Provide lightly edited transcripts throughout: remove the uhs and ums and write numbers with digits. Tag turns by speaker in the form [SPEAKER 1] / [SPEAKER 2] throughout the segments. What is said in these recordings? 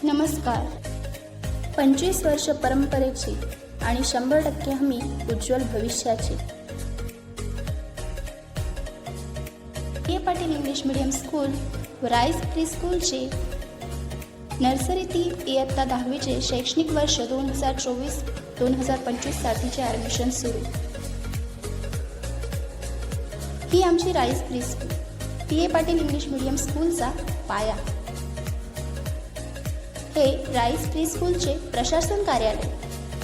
[SPEAKER 1] नमस्कार. 25 वर्ष परंपरेची आणि 100% हमी उज्ज्वल भविष्याची. के पाटील इंग्लिश मीडियम स्कूल व राईस प्री स्कूलचे नर्सरी ती इयत्ता 10वीचे शैक्षणिक वर्ष 2024-2025 साठीचे ॲडमिशन सुरू. ही आमची राईस प्री स्कूल के पाटील इंग्लिश मीडियम स्कूलचा पाया. हे राईस प्री स्कूलचे प्रशासन कार्यालय,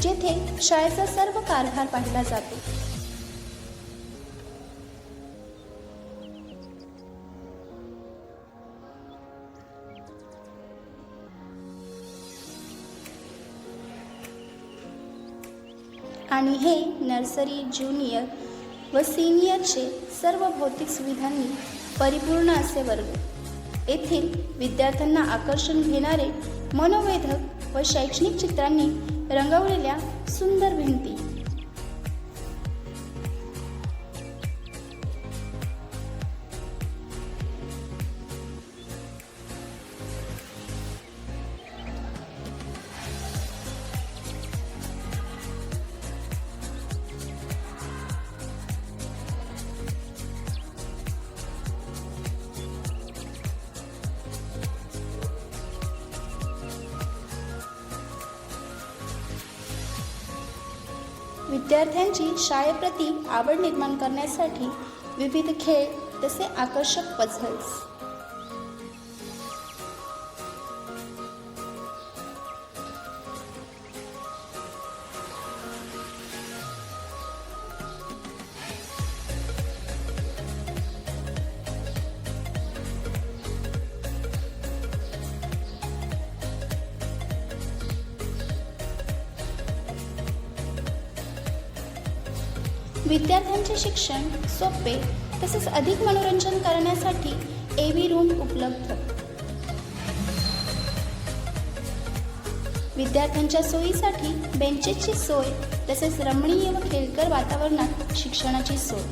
[SPEAKER 1] जेथे शाळेचा सर्व कारभार पाहिला जातो. आणि हे नर्सरी, ज्युनियर व सिनियरचे सर्व भौतिक सुविधांनी परिपूर्ण असे वर्ग. येथील विद्यार्थ्यांना आकर्षण घेणारे मनोवेधक व शैक्षणिक चित्रांनी रंगवलेल्या सुंदर भिंती. विद्यार्थ्यांची शाळेप्रती आवड निर्माण करण्यासाठी विविध खेळ तसे आकर्षक पझल्स. विद्यार्थ्यांचे शिक्षण सोपे तसेच अधिक मनोरंजन करण्यासाठी AV रूम उपलब्ध. विद्यार्थ्यांच्या सोयीसाठी बेंचेसची सोय तसेच रमणीय व खेळकर वातावरणात शिक्षणाची सोय.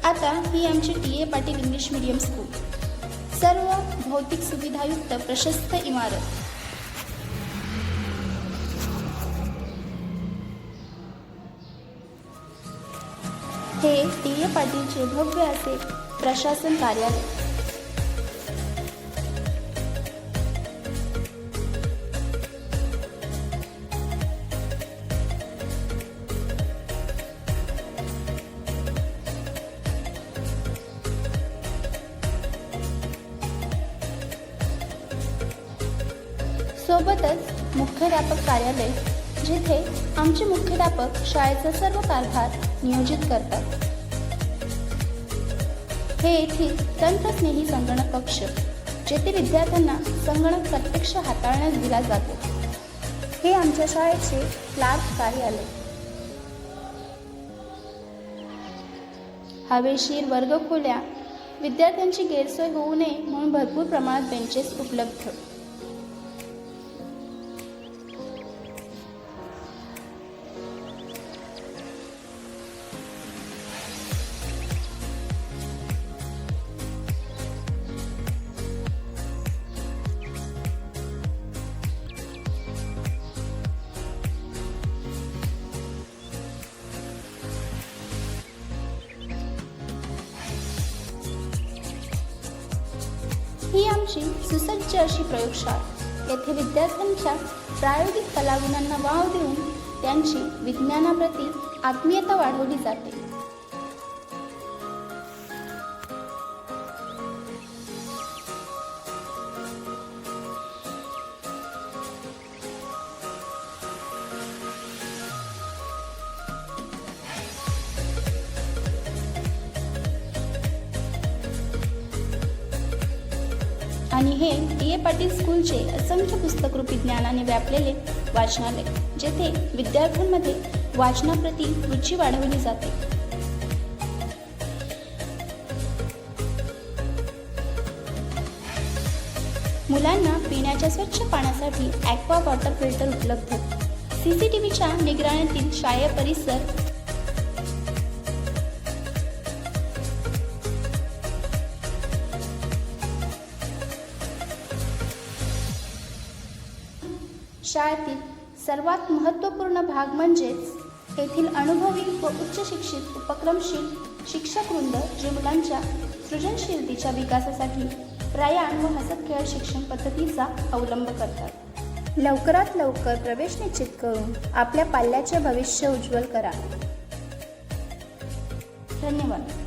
[SPEAKER 1] आता ही आमची TA Patil English medium school. सर्व भौतिक सुविधायुक्त प्रशस्त इमारत. हे TA पाटीलचे भव्य असे प्रशासन कार्यालय. सोबतच मुख्याध्यापक कार्यालय, जिथे आमचे मुख्याध्यापक शाळेचा सर्व कारभार नियोजित करतात. हे येथील तंत्रस्नेही संगणक कक्ष, जेथे विद्यार्थ्यांना संगणक प्रत्यक्ष हाताळण्यास दिला जातो. हे आमच्या शाळेचे क्लार्क कार्यालय. हवेशीर वर्गखोल्या, विद्यार्थ्यांची गैरसोय होऊ नये म्हणून भरपूर प्रमाणात बेंचेस उपलब्ध. ही आमची सुसज्ज अशी प्रयोगशाळा. येथे विद्यार्थ्यांच्या प्रायोगिक कलागुणांना वाव देऊन त्यांची विज्ञानाप्रती आत्मीयता वाढवली जाते. आणि हे TA पाटील स्कूलचे असंख्य पुस्तकरूपी ज्ञानाने व्यापलेले वाचनालय, जेथे विद्यार्थ्यांमध्ये वाचनाप्रती रुची वाढवली जाते. मुलांना पिण्याच्या स्वच्छ पाण्यासाठी ॲक्वा वॉटर फिल्टर उपलब्ध. CCTVच्या निगराणीतील शालेय परिसर शाळेतील सर्वात महत्त्वपूर्ण भाग म्हणजेच येथील अनुभवी व उच्च शिक्षित उपक्रमशील शिक्षकवृंद जे मुलांच्या सृजनशीलतेच्या विकासासाठी प्रयाण व हसत खेळ शिक्षण पद्धतीचा अवलंब करतात. लवकरात लवकर प्रवेश निश्चित करून आपल्या पाल्याचे भविष्य उज्ज्वल करा. धन्यवाद.